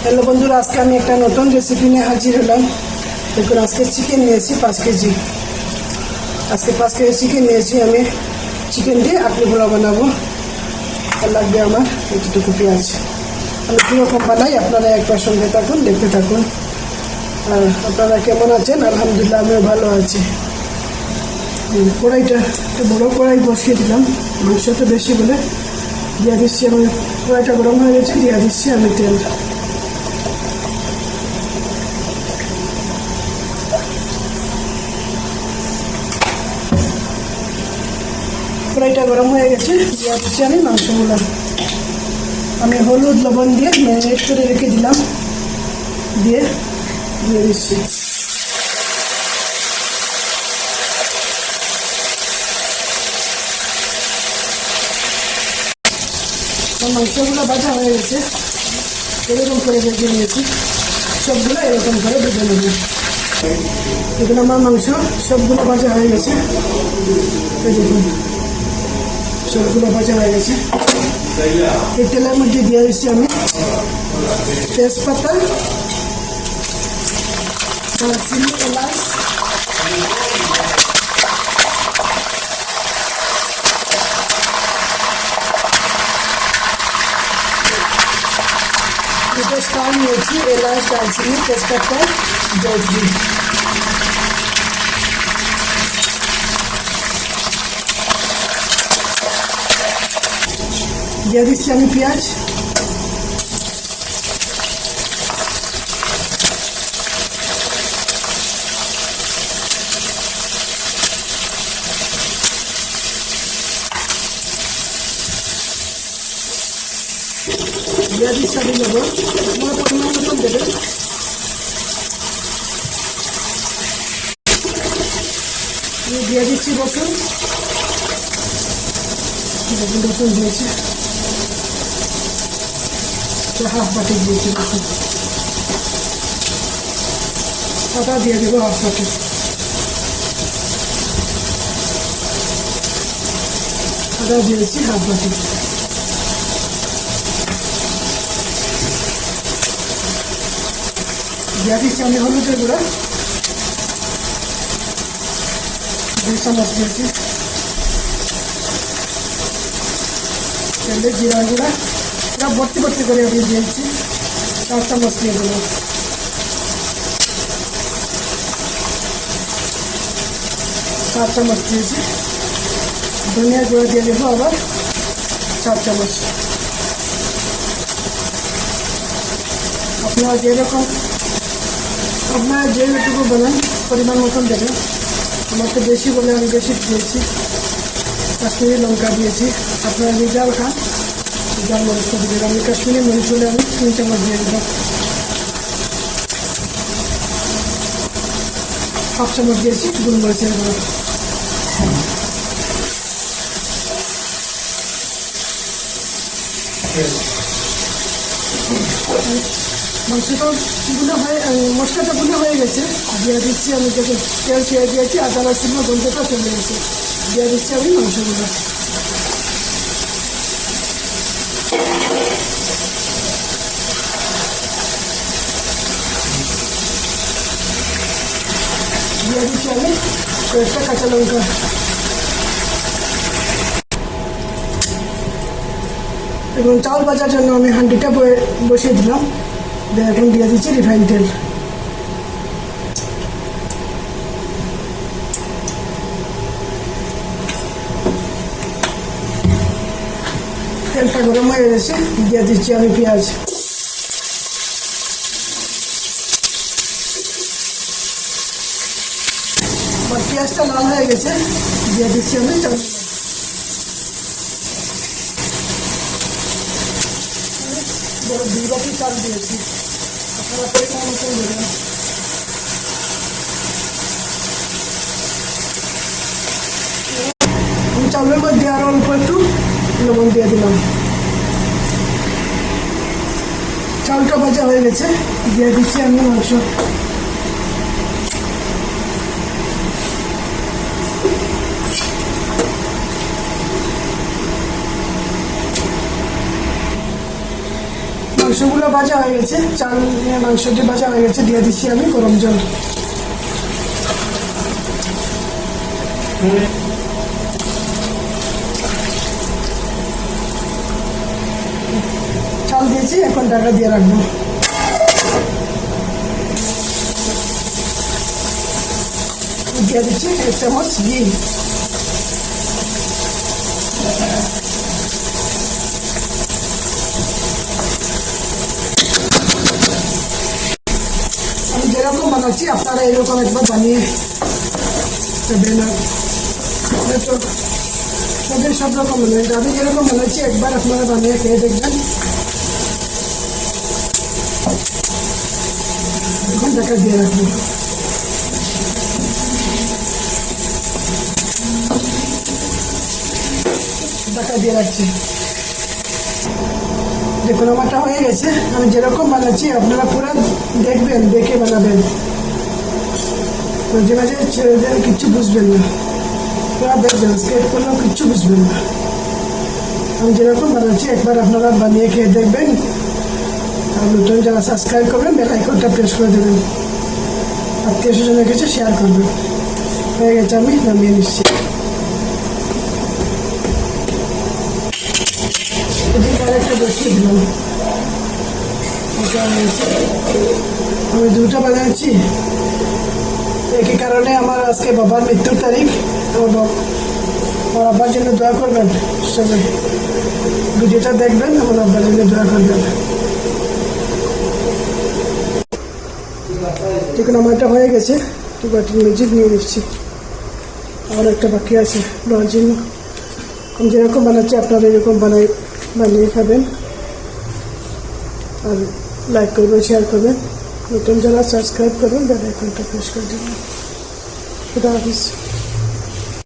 Hello বন্ধুরা, আজকে আমি একটা নতুন রেসিপি নিয়ে হাজির হলাম। দেখুন, আজকে চিকেন নিয়েছি 5 কেজি। আজকে 5 কেজি চিকেন নিয়েছি। আমি চিকেন দিয়ে আপনি পোলাও বানাবো। আর লাগবে আমার এতটুকু পেঁয়াজ। আমি কীরকম বানাই আপনারা একবার সঙ্গে থাকুন, দেখতে থাকুন। আর আপনারা কেমন আছেন? আলহামদুলিল্লাহ, আমিও ভালো আছি। কড়াইটা একটু বড়ো কড়াই বসিয়ে দিলাম, মাংস তো বেশি বলে দিয়ে দিচ্ছি। আমি কড়াইটা গরম হয়ে গেছে, দিয়ে দিচ্ছি আমি তেল। কড়াইটা গরম হয়ে গেছে, দিয়ে দিচ্ছি আমি মাংসগুলো। আমি হলুদ লবণ দিয়ে ম্যারিনেট করে রেখে দিলাম, দিয়ে দিচ্ছি। মাংসগুলো ভাজা হয়ে গেছে, এরকম করে ভেজে নিয়েছি। সবগুলো এরকম করে ভেজে নেব। এগুলো আমার মাংস সবগুলো ভাজা হয়ে গেছে। দেখুন, সবগুলো ভাজা হয়ে গেছে। এই তেলের মধ্যে দিয়ে দিচ্ছি আমি তেজপাতা, দারচিনি, এলাচ, দুটো স্টার নিয়েছি, এলাচ, দারচিনি, তেজপাতা, জয়ত্রী। দিয়ে দিচ্ছি আমি পেঁয়াজ। দিয়ে দিচ্ছি আমি লবণ, আপনারা পরিমাণ মতন দেবেন। দিয়ে দিচ্ছি রসুন, রসুন দিয়েছি, হাফ বাটি দিয়েছি রসুন। আদা দিয়ে দেবো হাফ বাটি। আদা দিয়েছি হাফ বাটি। দিয়ে দিচ্ছি আমি হলুদের গুঁড়া 2 চামচ দিয়েছি। তেলে জিরা গুঁড়া পুরো ভর্তি ভর্তি করে আমি দিয়েছি, 4 চামচ দিয়ে দেবো। চার চামচ দিয়েছি। ধনিয়া গুঁড়া দিয়ে দেবো আবার 4 চামচ। আপনারা যেটুকু বলেন পরিমাণ মতন দেবেন। আমার তো বেশি বলে আমি বেশি দিয়েছি। কাশ্মীরি লঙ্কা দিয়েছি, আপনারা যে জাল খান জাল মরিচটা দিবেন। আমি কাশ্মীরি মরিচ হলে আমি 3 চামচ দিয়ে দেবো। হাফ চামচ দিয়েছি গোলমরিচের গুঁড়ো। মাংসটা মশলাটা গুলো হয়ে গেছে, দিয়ে দিচ্ছি আমি। যখন তেল ছেড়ে দিয়েছি, আদা রসুন গন্ধটা চলে গেছে, দিয়ে দিচ্ছি আমি মাংসগুলো। দিয়ে দিচ্ছি আমি কয়েকটা কাঁচা লঙ্কা। এবং চাউল ভাজার জন্য আমি হাঁড়িটা বসিয়ে দিলাম। এখন দিয়ে দিচ্ছি রিফাইন তেল। তেলটা গরম হয়ে গেছে, দিয়ে দিচ্ছি আমি পেঁয়াজ। আমার পেঁয়াজটা লাল হয়ে গেছে, দিয়ে দিচ্ছি আমি চাউল। 2 বাটি চাল দিয়েছি, আপনারা পরিমাণ মতন দেবেন। চাউলের মধ্যে আরো অল্প একটু লবণ দিয়ে দিলাম। চালটা ভাজা হয়ে গেছে, দিয়ে দিচ্ছি আমি মাংস। মাংসগুলো ভাজা হয়ে গেছে, চাল মাংসটি ভাজা হয়ে গেছে, দিয়ে দিচ্ছি আমি গরম জল। চাল দিয়েছি, এখন ঢাকা দিয়ে রাখবো। দিয়ে দিচ্ছি 1 চামচ ঘি। আমি যেরকম বানাচ্ছি আপনারা এরকম একবার বানিয়ে দেবেন। তো সবাই সব রকম বানাবেন, আমি যেরকম বানাচ্ছি একবার আপনারা বানিয়ে খেয়ে দেখবেন। এখন ঢাকা দিয়ে রাখবো। ঢাকা দিয়ে রাখছি। দেখুন আমারটা হয়ে গেছে। আমি যেরকম বানাচ্ছি আপনারা পুরো দেখবেন, দেখে বানাবেন, মাঝে মাঝে ছেড়ে দেন, কিচ্ছু বুঝবেন না, পুরো দেখবেন, স্কেপ করলেও কিচ্ছু বুঝবেন না। আমি যেরকম বানাচ্ছি একবার আপনারা বানিয়ে খেয়ে দেখবেন। আর নতুন যারা সাবস্ক্রাইব করবেন, বেল আইকনটা প্রেস করে দেবেন, আত্মীয় স্বজনের কাছে শেয়ার করবেন। হয়ে গেছে, আমি নামিয়ে নিচ্ছি। এদিকে আরেকটা বসিয়ে দিলাম। আমি দুটো বানাচ্ছি, একই কারণে আমার আজকে বাবার মৃত্যুর তারিখ। আমার আব্বার জন্য দোয়া করবেন সবাই, ভিডিওটা দেখবেন, আমার আব্বার জন্য দোয়া করবেন। দেখুন আমারটা হয়ে গেছে, একটু বাটির ম্যাজিক নিয়ে নিচ্ছি। আমার একটা বাকি আছে দেওয়ার জন্য। আমি যেরকম বানাচ্ছি আপনারা এরকম বানিয়ে খাবেন, আর লাইক করবেন, শেয়ার করবেন, নতুন যারা সাবস্ক্রাইব করবেন বেল আইকনটা প্রেস করে দেবেন। খুদা হাফিজ।